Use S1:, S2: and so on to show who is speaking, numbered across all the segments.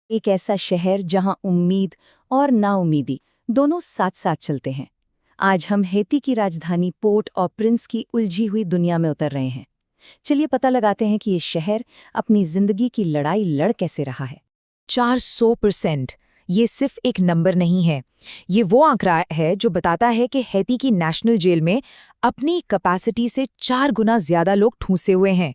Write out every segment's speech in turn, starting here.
S1: एक ऐसा शहर जहां उम्मीद और नाउम्मीदी दोनों साथ साथ चलते हैं। आज हम हैती की राजधानी पोर्ट ऑ प्रिंस की उलझी हुई दुनिया में उतर रहे हैं। चलिए पता लगाते हैं कि ये शहर अपनी जिंदगी की लड़ाई लड़ कैसे रहा है।
S2: 400%। ये सिर्फ एक नंबर नहीं है, ये वो आंकड़ा है जो बताता है कि हैती की नेशनल जेल में अपनी कैपेसिटी से 4 गुना ज्यादा लोग ठूंसे हुए हैं।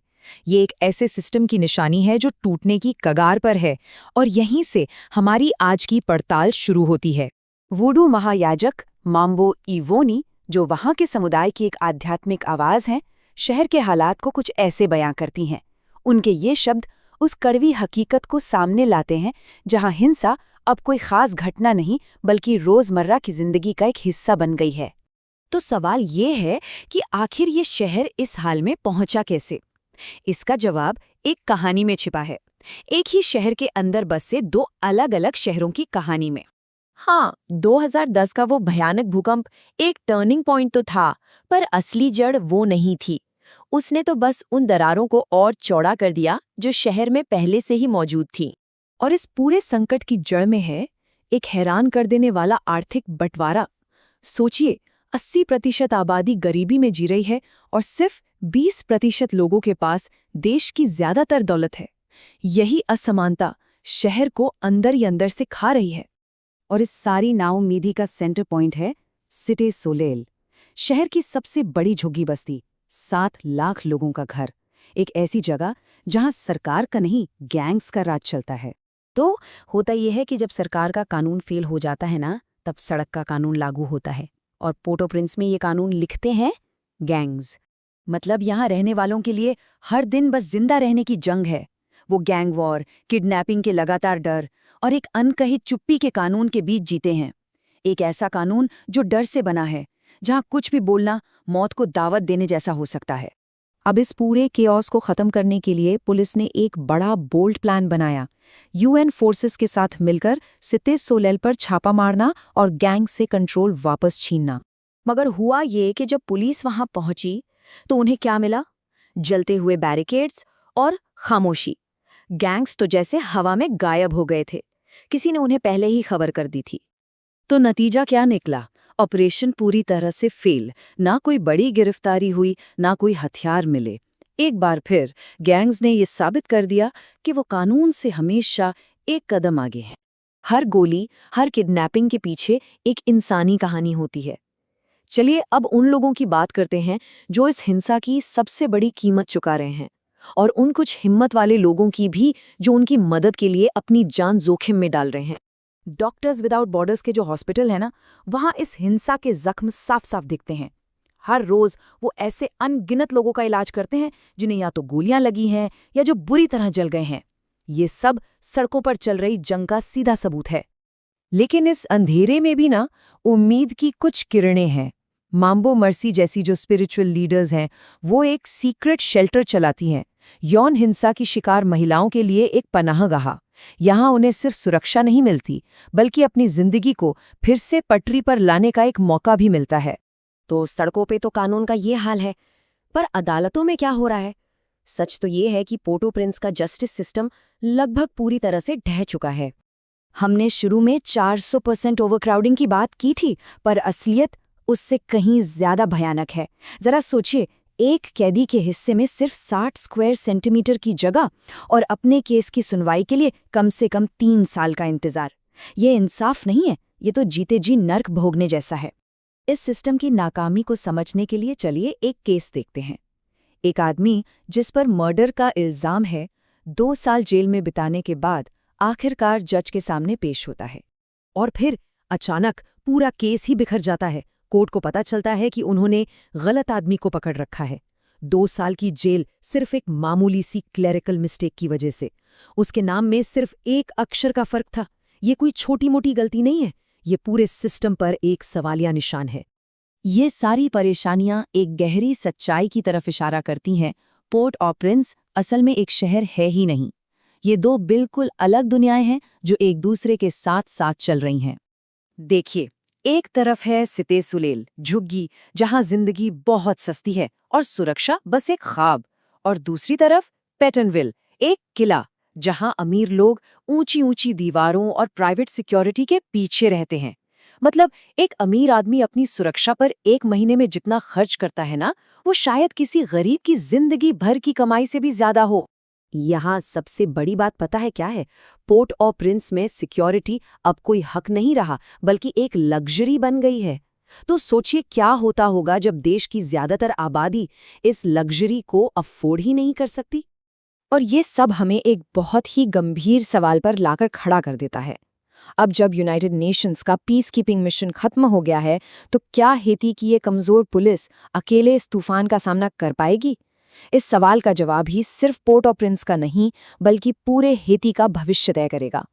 S2: ये एक ऐसे सिस्टम की निशानी है जो टूटने की कगार पर है, और यहीं से हमारी आज की पड़ताल शुरू होती है।
S3: वुडू महायाजक माम्बो इवोनी, जो वहां के समुदाय की एक आध्यात्मिक आवाज है, शहर के हालात को कुछ ऐसे बयां करती हैं। उनके ये शब्द उस कड़वी हकीकत को सामने लाते हैं जहां हिंसा अब कोई खास घटना नहीं बल्कि रोजमर्रा की जिंदगी का एक हिस्सा बन गई है।
S2: तो सवाल ये है कि आखिर ये शहर इस हाल में पहुंचा कैसे? इसका जवाब एक कहानी में छिपा है, एक ही शहर के अंदर बसे दो अलग अलग शहरों की कहानी में। हाँ, 2010 का वो भयानक भूकंप एक टर्निंग पॉइंट तो था, पर असली जड़ वो नहीं थी। उसने तो बस उन दरारों को और चौड़ा कर दिया जो शहर में पहले से ही मौजूद थी।
S3: और इस पूरे संकट की जड़ में है एक हैरान कर देने वाला आर्थिक बंटवारा। सोचिए, 80% आबादी गरीबी में जी रही है और सिर्फ 20% लोगों के पास देश की ज्यादातर दौलत है। यही असमानता शहर को अंदर ही अंदर से खा रही है।
S2: और इस सारी नाउम्मीदी का सेंटर पॉइंट है सिटे सोलेल, शहर की सबसे बड़ी झुग्गी बस्ती, 7 लाख लोगों का घर। एक ऐसी जगह जहां सरकार का नहीं, गैंग्स का राज चलता है। तो होता यह है कि जब सरकार का कानून फेल हो जाता है ना, तब सड़क का कानून लागू होता है। और पोर्ट ऑ प्रिंस में ये कानून लिखते हैं गैंग्स। मतलब यहाँ रहने वालों के लिए हर दिन बस जिंदा रहने की जंग है। वो गैंग वॉर, किडनैपिंग के लगातार डर और एक अनकही चुप्पी के कानून के बीच जीते हैं। एक ऐसा कानून जो डर से बना है, जहां कुछ भी बोलना मौत को दावत देने जैसा हो सकता है। अब इस पूरे केओस को खत्म करने के लिए पुलिस ने एक बड़ा बोल्ड प्लान बनाया। यूएन फोर्सेस के साथ मिलकर सिते सोलेल पर छापा मारना और गैंग से कंट्रोल वापस छीनना। मगर हुआ ये कि जब पुलिस वहां पहुंची तो उन्हें क्या मिला? जलते हुए बैरिकेड्स और खामोशी। गैंग्स तो जैसे हवा में गायब हो गए थे। किसी ने उन्हें पहले ही खबर कर दी थी। तो नतीजा क्या निकला? ऑपरेशन पूरी तरह से फेल। ना कोई बड़ी गिरफ्तारी हुई, ना कोई हथियार मिले। एक बार फिर गैंग्स ने ये साबित कर दिया कि वो कानून से हमेशा एक कदम आगे हैं। हर गोली, हर किडनैपिंग के पीछे एक इंसानी कहानी होती है। चलिए अब उन लोगों की बात करते हैं जो इस हिंसा की सबसे बड़ी कीमत चुका रहे हैं, और उन कुछ हिम्मत वाले लोगों की भी जो उनकी मदद के लिए अपनी जान जोखिम में डाल रहे हैं। डॉक्टर्स विदाउट बॉर्डर्स के जो हॉस्पिटल है ना, वहां इस हिंसा के जख्म साफ साफ दिखते हैं। हर रोज वो ऐसे अनगिनत लोगों का इलाज करते हैं जिन्हें या तो गोलियां लगी हैं या जो बुरी तरह जल गए हैं। ये सब सड़कों पर चल रही जंग का सीधा सबूत है।
S3: लेकिन इस अंधेरे में भी ना उम्मीद की कुछ किरणें हैं। माम्बो मर्सी जैसी जो स्पिरिचुअल लीडर्स हैं, वो एक सीक्रेट शेल्टर चलाती हैं, यौन हिंसा की शिकार महिलाओं के लिए एक पनाहगाह। यहाँ उन्हें सिर्फ सुरक्षा नहीं मिलती, बल्कि अपनी जिंदगी को फिर से पटरी पर लाने का एक मौका भी मिलता है।
S2: तो सड़कों पे तो कानून का ये हाल है, पर अदालतों में क्या हो रहा है? सच तो ये है कि पोर्ट ऑ प्रिंस का जस्टिस सिस्टम लगभग पूरी तरह से ढह चुका है। हमने शुरू में 400% ओवरक्राउडिंग की बात की थी, पर असलियत उससे कहीं ज्यादा भयानक है। जरा सोचिए, एक कैदी के हिस्से में सिर्फ 60 स्क्वायर सेंटीमीटर की जगह और अपने केस की सुनवाई के लिए कम से कम 3 साल का इंतजार। ये इंसाफ नहीं है, ये तो जीते जी नर्क भोगने जैसा है। इस सिस्टम की नाकामी को समझने के लिए चलिए एक केस देखते हैं। एक आदमी जिस पर मर्डर का इल्जाम है, 2 साल जेल में बिताने के बाद आखिरकार जज के सामने पेश होता है। और फिर अचानक पूरा केस ही बिखर जाता है। कोर्ट को पता चलता है कि उन्होंने गलत आदमी को पकड़ रखा है। 2 साल की जेल सिर्फ एक मामूली सी क्लेरिकल मिस्टेक की वजह से। उसके नाम में सिर्फ एक अक्षर का फर्क था। ये कोई छोटी मोटी गलती नहीं है, ये पूरे सिस्टम पर एक सवालिया निशान है।
S3: ये सारी परेशानियां एक गहरी सच्चाई की तरफ इशारा करती हैं। पोर्ट ऑ प्रिंस असल में एक शहर है ही नहीं। ये 2 बिल्कुल अलग दुनियाएं हैं जो एक दूसरे के साथ साथ चल रही हैं।
S2: देखिए, एक तरफ है सिते सोलेल, झुग्गी जहां जिंदगी बहुत सस्ती है और सुरक्षा बस एक ख्वाब। और दूसरी तरफ पेटनविल, एक किला जहां अमीर लोग ऊंची ऊंची दीवारों और प्राइवेट सिक्योरिटी के पीछे रहते हैं। मतलब एक अमीर आदमी अपनी सुरक्षा पर एक महीने में जितना खर्च करता है ना, वो शायद किसी गरीब की जिंदगी भर की कमाई से भी ज्यादा हो। यहाँ सबसे बड़ी बात पता है क्या है? पोर्ट ऑ प्रिंस में सिक्योरिटी अब कोई हक नहीं रहा, बल्कि एक लग्जरी बन गई है। तो सोचिए क्या होता होगा जब देश की ज्यादातर आबादी इस लग्जरी को अफोर्ड ही नहीं कर सकती।
S3: और ये सब हमें एक बहुत ही गंभीर सवाल पर लाकर खड़ा कर देता है। अब जब यूनाइटेड नेशंस का पीस कीपिंग मिशन खत्म हो गया है, तो क्या हेती की ये कमजोर पुलिस अकेले इस तूफान का सामना कर पाएगी? इस सवाल का जवाब ही सिर्फ पोर्ट ऑ प्रिंस का नहीं, बल्कि पूरे हेती का भविष्य तय करेगा।